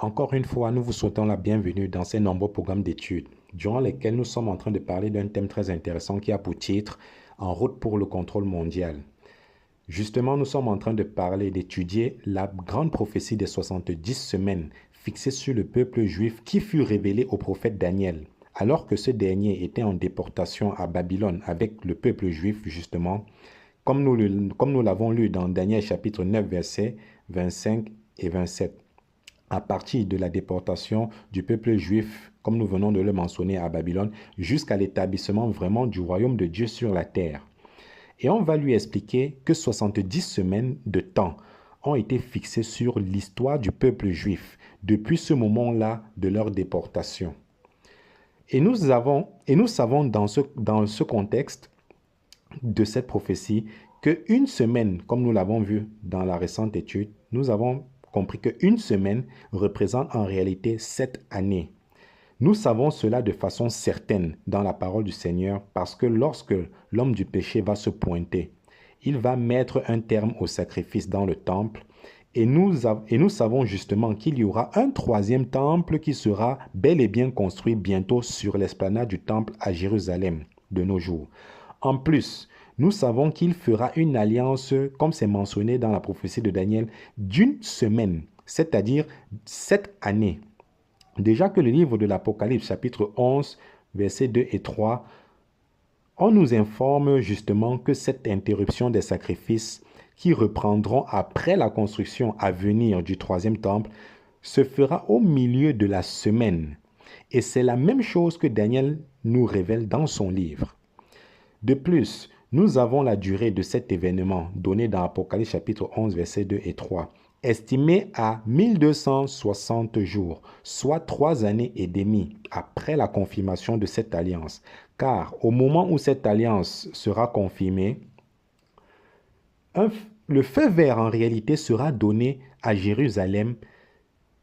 Encore une fois, nous vous souhaitons la bienvenue dans ces nombreux programmes d'études, durant lesquels nous sommes en train de parler d'un thème très intéressant qui a pour titre « En route pour le contrôle mondial ». Justement, nous sommes en train de parler, d'étudier la grande prophétie des 70 semaines fixée sur le peuple juif qui fut révélée au prophète Daniel, alors que ce dernier était en déportation à Babylone avec le peuple juif, justement, comme nous l'avons lu dans Daniel chapitre 9, versets 25 et 27. À partir de la déportation du peuple juif, comme nous venons de le mentionner à Babylone, jusqu'à l'établissement vraiment du royaume de Dieu sur la terre. Et on va lui expliquer que 70 semaines de temps ont été fixées sur l'histoire du peuple juif depuis ce moment-là de leur déportation. Et nous savons dans ce contexte de cette prophétie qu'une semaine, comme nous l'avons vu dans la récente étude, nous avons compris qu'une semaine représente en réalité 7 années. Nous savons cela de façon certaine dans la parole du Seigneur parce que lorsque l'homme du péché va se pointer, il va mettre un terme au sacrifice dans le temple et nous savons justement qu'il y aura un troisième temple qui sera bel et bien construit bientôt sur l'esplanade du temple à Jérusalem de nos jours. En plus, nous savons qu'il fera une alliance, comme c'est mentionné dans la prophétie de Daniel, d'une semaine, c'est-à-dire 7 années. Déjà que le livre de l'Apocalypse, chapitre 11, versets 2 et 3, on nous informe justement que cette interruption des sacrifices qui reprendront après la construction à venir du troisième temple se fera au milieu de la semaine. Et c'est la même chose que Daniel nous révèle dans son livre. De plus, nous avons la durée de cet événement donné dans Apocalypse chapitre 11, versets 2 et 3, estimée à 1260 jours, soit 3 années et demie après la confirmation de cette alliance. Car au moment où cette alliance sera confirmée, le feu vert en réalité sera donné à Jérusalem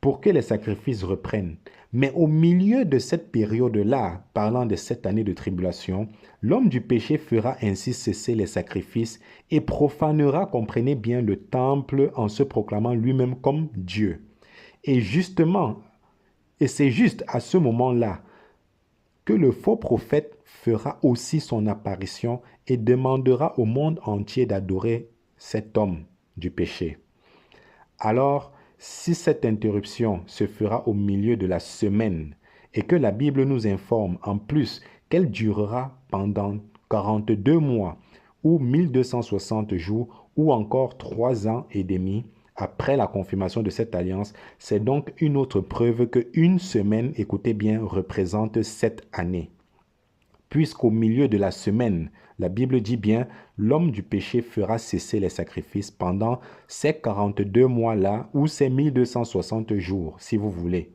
pour que les sacrifices reprennent. Mais au milieu de cette période-là, parlant de cette année de tribulation, l'homme du péché fera ainsi cesser les sacrifices et profanera, comprenez bien, le temple en se proclamant lui-même comme Dieu. Et c'est juste à ce moment-là que le faux prophète fera aussi son apparition et demandera au monde entier d'adorer cet homme du péché. Alors, si cette interruption se fera au milieu de la semaine et que la Bible nous informe en plus qu'elle durera pendant 42 mois ou 1260 jours ou encore 3 ans et demi après la confirmation de cette alliance, c'est donc une autre preuve qu'une semaine, écoutez bien, représente 7 années. Puisqu'au milieu de la semaine, la Bible dit bien, l'homme du péché fera cesser les sacrifices pendant ces 42 mois-là ou ces 1260 jours, si vous voulez.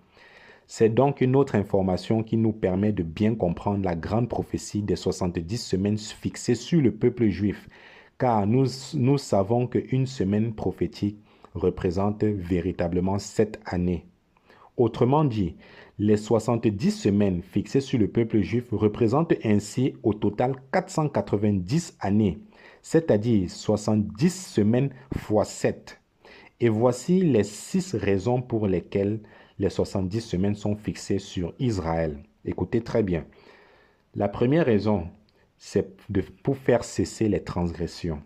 C'est donc une autre information qui nous permet de bien comprendre la grande prophétie des 70 semaines fixées sur le peuple juif, car nous savons qu'une semaine prophétique représente véritablement 7 années. Autrement dit, les 70 semaines fixées sur le peuple juif représentent ainsi au total 490 années, c'est-à-dire 70 semaines fois 7. Et voici les 6 raisons pour lesquelles les 70 semaines sont fixées sur Israël. Écoutez très bien. La première raison, c'est pour faire cesser les transgressions.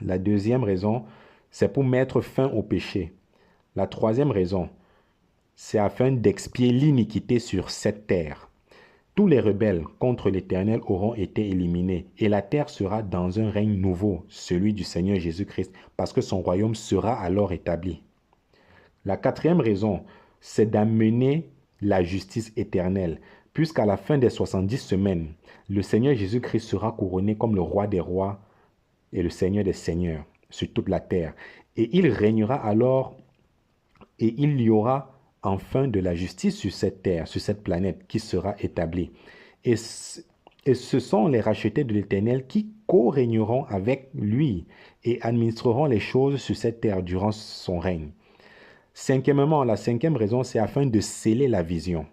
La deuxième raison, c'est pour mettre fin au péché. La troisième raison, c'est afin d'expier l'iniquité sur cette terre. Tous les rebelles contre l'Éternel auront été éliminés et la terre sera dans un règne nouveau, celui du Seigneur Jésus-Christ, parce que son royaume sera alors établi. La quatrième raison, c'est d'amener la justice éternelle, puisqu'à la fin des 70 semaines, le Seigneur Jésus-Christ sera couronné comme le roi des rois et le Seigneur des seigneurs sur toute la terre. Et il régnera alors et il y aura enfin de la justice sur cette terre, sur cette planète qui sera établie. Et ce sont les rachetés de l'Éternel qui co-régneront avec lui et administreront les choses sur cette terre durant son règne. Cinquièmement, la cinquième raison, c'est afin de sceller la vision.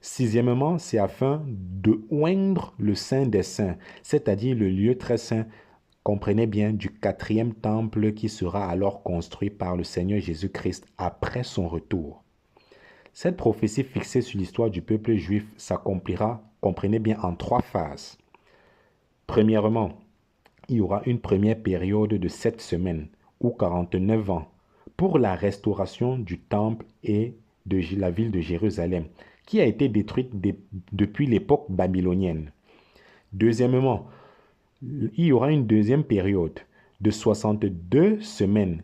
Sixièmement, c'est afin de oindre le Saint des Saints, c'est-à-dire le lieu très saint, comprenez bien, du 4e temple qui sera alors construit par le Seigneur Jésus-Christ après son retour. Cette prophétie fixée sur l'histoire du peuple juif s'accomplira, comprenez bien, en 3 phases. Premièrement, il y aura une première période de 7 semaines ou 49 ans pour la restauration du temple et de la ville de Jérusalem, qui a été détruite depuis l'époque babylonienne. Deuxièmement, il y aura une deuxième période de 62 semaines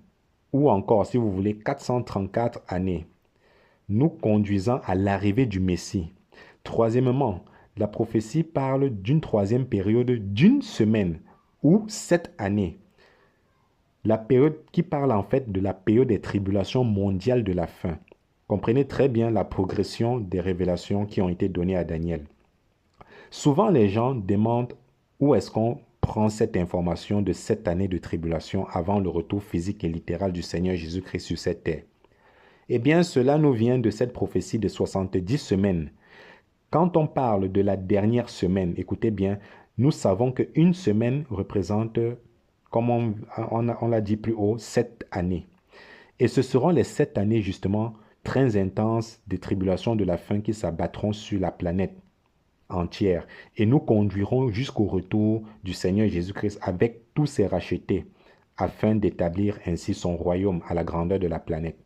ou encore, si vous voulez, 434 années, nous conduisant à l'arrivée du Messie. Troisièmement, la prophétie parle d'une troisième période d'une semaine ou 7 années. La période qui parle en fait de la période des tribulations mondiales de la fin. Comprenez très bien la progression des révélations qui ont été données à Daniel. Souvent, les gens demandent où est-ce qu'on prend cette information de cette année de tribulation avant le retour physique et littéral du Seigneur Jésus-Christ sur cette terre. Eh bien, cela nous vient de cette prophétie de 70 semaines. Quand on parle de la dernière semaine, écoutez bien, nous savons qu'une semaine représente, comme on l'a dit plus haut, 7 années. Et ce seront les 7 années justement très intenses des tribulations de la fin qui s'abattront sur la planète entière et nous conduirons jusqu'au retour du Seigneur Jésus-Christ avec tous ses rachetés afin d'établir ainsi son royaume à la grandeur de la planète.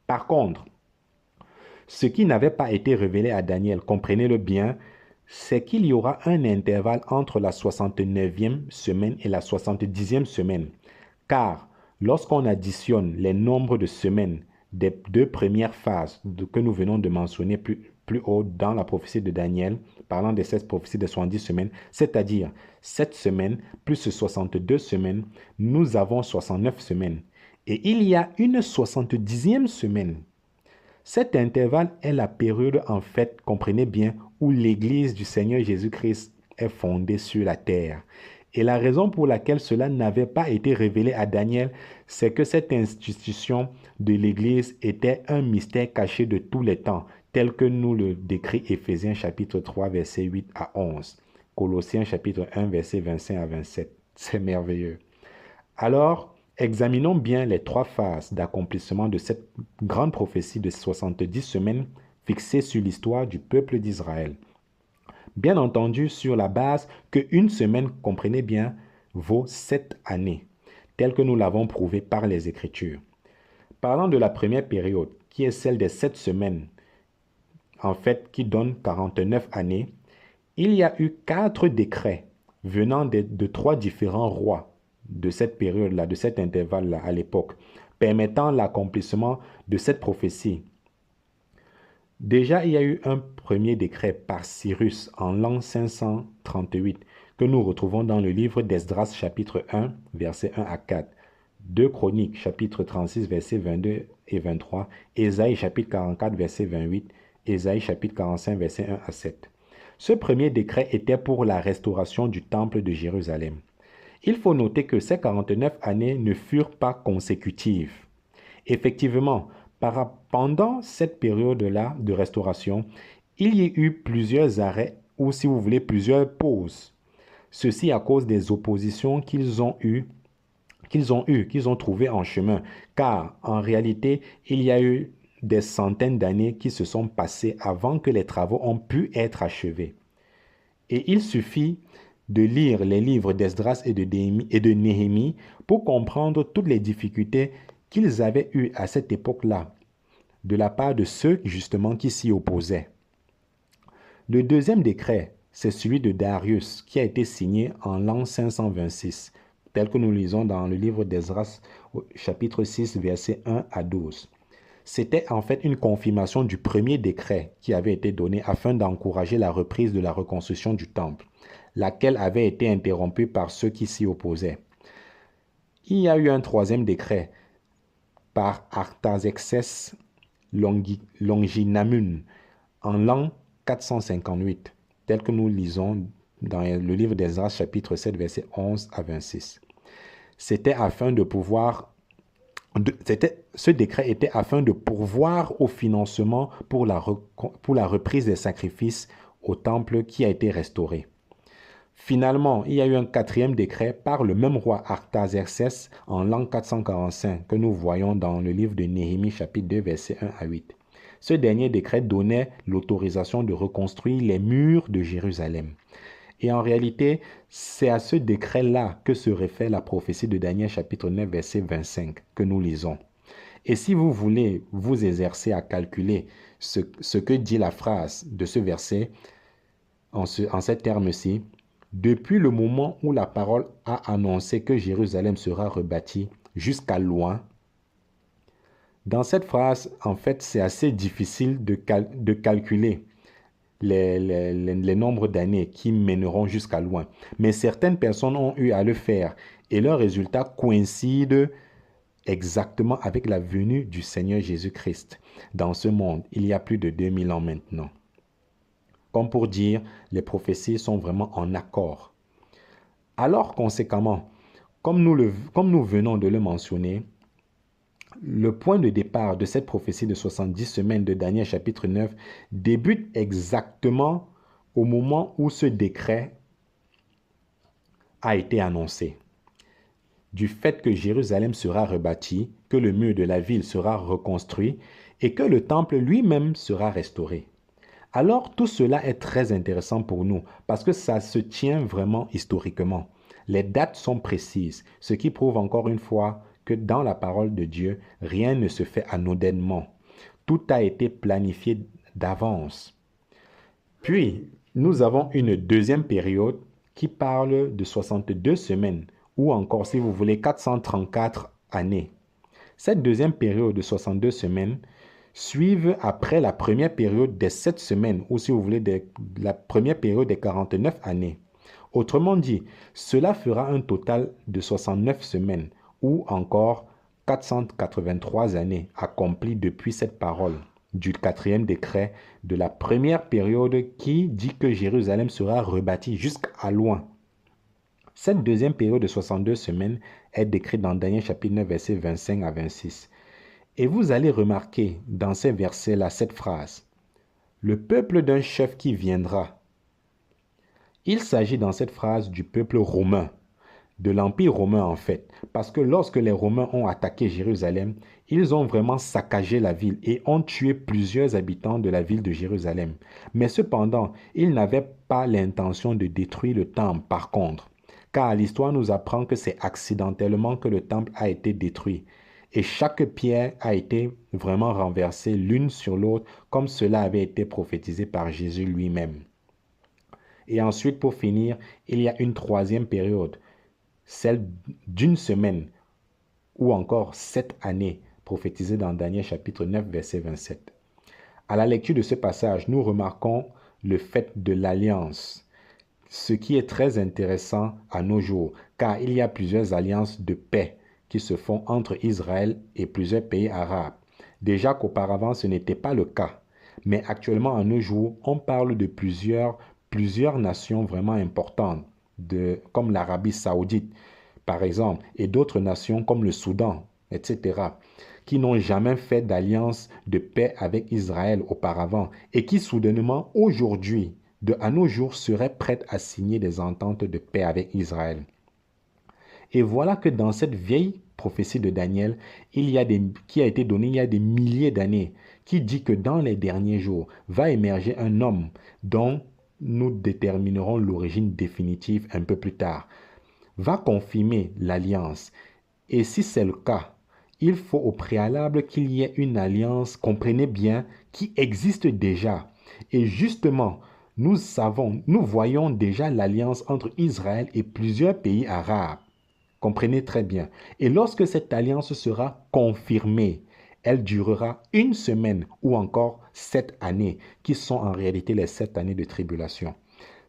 Par contre, ce qui n'avait pas été révélé à Daniel, comprenez-le bien, c'est qu'il y aura un intervalle entre la 69e semaine et la 70e semaine. Car lorsqu'on additionne les nombres de semaines des 2 premières phases que nous venons de mentionner plus haut dans la prophétie de Daniel, parlant de cette prophétie de 70 semaines, c'est-à-dire 7 semaines plus 62 semaines, nous avons 69 semaines. Et il y a une 70e semaine. Cet intervalle est la période, en fait, comprenez bien, où l'Église du Seigneur Jésus-Christ est fondée sur la terre. Et la raison pour laquelle cela n'avait pas été révélé à Daniel, c'est que cette institution de l'Église était un mystère caché de tous les temps, tel que nous le décrit Éphésiens chapitre 3, versets 8 à 11, Colossiens chapitre 1, versets 25 à 27. C'est merveilleux. Alors, examinons bien les 3 phases d'accomplissement de cette grande prophétie de 70 semaines fixée sur l'histoire du peuple d'Israël. Bien entendu, sur la base qu'une semaine, comprenez bien, vaut 7 années, tel que nous l'avons prouvé par les Écritures. Parlant de la première période, qui est celle des 7 semaines, en fait, qui donne 49 années, il y a eu 4 décrets venant de 3 différents rois de cette période-là, de cet intervalle-là à l'époque, permettant l'accomplissement de cette prophétie. Déjà, il y a eu un premier décret par Cyrus en l'an 538 que nous retrouvons dans le livre d'Esdras chapitre 1, versets 1 à 4, 2 Chroniques chapitre 36, versets 22 et 23, Ésaïe chapitre 44, verset 28, Ésaïe chapitre 45, versets 1 à 7. Ce premier décret était pour la restauration du temple de Jérusalem. Il faut noter que ces 49 années ne furent pas consécutives. Effectivement, pendant cette période-là de restauration, il y a eu plusieurs arrêts ou, si vous voulez, plusieurs pauses. Ceci à cause des oppositions qu'ils ont trouvées en chemin. Car, en réalité, il y a eu des centaines d'années qui se sont passées avant que les travaux ont pu être achevés. Et il suffit de lire les livres d'Esdras et de Néhémie pour comprendre toutes les difficultés qu'ils avaient eues à cette époque-là, de la part de ceux justement qui s'y opposaient. Le deuxième décret, c'est celui de Darius, qui a été signé en l'an 526, tel que nous lisons dans le livre d'Esdras, chapitre 6, versets 1 à 12. C'était en fait une confirmation du premier décret qui avait été donné afin d'encourager la reprise de la reconstruction du temple, laquelle avait été interrompue par ceux qui s'y opposaient. Il y a eu un troisième décret par Artaxerxès Longinamun en l'an 458, tel que nous lisons dans le livre d'Esdras chapitre 7, versets 11 à 26. Ce décret était afin de pourvoir au financement pour la reprise des sacrifices au temple qui a été restauré. Finalement, il y a eu un quatrième décret par le même roi Artaxerxès en l'an 445 que nous voyons dans le livre de Néhémie chapitre 2 versets 1 à 8. Ce dernier décret donnait l'autorisation de reconstruire les murs de Jérusalem. Et en réalité, c'est à ce décret-là que se réfère la prophétie de Daniel chapitre 9, verset 25 que nous lisons. Et si vous voulez vous exercer à calculer ce que dit la phrase de ce verset en ces termes-ci, depuis le moment où la parole a annoncé que Jérusalem sera rebâtie jusqu'à loin, dans cette phrase, en fait, c'est assez difficile de calculer les nombres d'années qui mèneront jusqu'à loin. Mais certaines personnes ont eu à le faire et leurs résultats coïncident exactement avec la venue du Seigneur Jésus-Christ dans ce monde, il y a plus de 2000 ans maintenant. Comme pour dire, les prophéties sont vraiment en accord. Alors, conséquemment, comme nous venons de le mentionner, le point de départ de cette prophétie de 70 semaines de Daniel chapitre 9 débute exactement au moment où ce décret a été annoncé. Du fait que Jérusalem sera rebâti, que le mur de la ville sera reconstruit et que le temple lui-même sera restauré. Alors tout cela est très intéressant pour nous parce que ça se tient vraiment historiquement. Les dates sont précises, ce qui prouve encore une fois que dans la parole de Dieu, rien ne se fait anodainement. Tout a été planifié d'avance. Puis, nous avons une deuxième période qui parle de 62 semaines, ou encore, si vous voulez, 434 années. Cette deuxième période de 62 semaines suivent après la première période des 7 semaines, ou si vous voulez, la première période des 49 années. Autrement dit, cela fera un total de 69 semaines, ou encore 483 années accomplies depuis cette parole du quatrième décret de la première période qui dit que Jérusalem sera rebâtie jusqu'à loin. Cette deuxième période de 62 semaines est décrite dans Daniel chapitre 9, versets 25 à 26. Et vous allez remarquer dans ces versets-là cette phrase. Le peuple d'un chef qui viendra. Il s'agit dans cette phrase du peuple romain, de l'Empire romain en fait, parce que lorsque les Romains ont attaqué Jérusalem, ils ont vraiment saccagé la ville et ont tué plusieurs habitants de la ville de Jérusalem. Mais cependant, ils n'avaient pas l'intention de détruire le temple par contre, car l'histoire nous apprend que c'est accidentellement que le temple a été détruit. Et chaque pierre a été vraiment renversée l'une sur l'autre, comme cela avait été prophétisé par Jésus lui-même. Et ensuite, pour finir, il y a une troisième période, celle d'une semaine, ou encore 7 années, prophétisée dans Daniel chapitre 9, verset 27. À la lecture de ce passage, nous remarquons le fait de l'alliance, ce qui est très intéressant à nos jours, car il y a plusieurs alliances de paix qui se font entre Israël et plusieurs pays arabes. Déjà qu'auparavant, ce n'était pas le cas. Mais actuellement, à nos jours, on parle de plusieurs nations vraiment importantes, comme l'Arabie saoudite, par exemple, et d'autres nations comme le Soudan, etc., qui n'ont jamais fait d'alliance de paix avec Israël auparavant et qui soudainement, aujourd'hui, à nos jours, seraient prêtes à signer des ententes de paix avec Israël. Et voilà que dans cette vieille prophétie de Daniel, qui a été donnée il y a des milliers d'années, qui dit que dans les derniers jours va émerger un homme dont nous déterminerons l'origine définitive un peu plus tard, va confirmer l'alliance. Et si c'est le cas, il faut au préalable qu'il y ait une alliance, comprenez bien, qui existe déjà. Et justement, nous voyons déjà l'alliance entre Israël et plusieurs pays arabes. Comprenez très bien. Et lorsque cette alliance sera confirmée, elle durera une semaine ou encore 7 années, qui sont en réalité les 7 années de tribulation.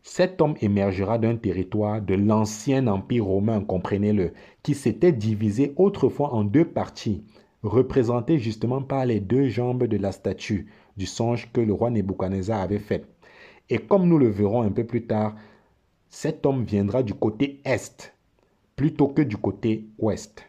Cet homme émergera d'un territoire de l'ancien empire romain, comprenez-le, qui s'était divisé autrefois en 2 parties, représentées justement par les 2 jambes de la statue du songe que le roi Nebuchadnezzar avait fait. Et comme nous le verrons un peu plus tard, cet homme viendra du côté est plutôt que du côté ouest.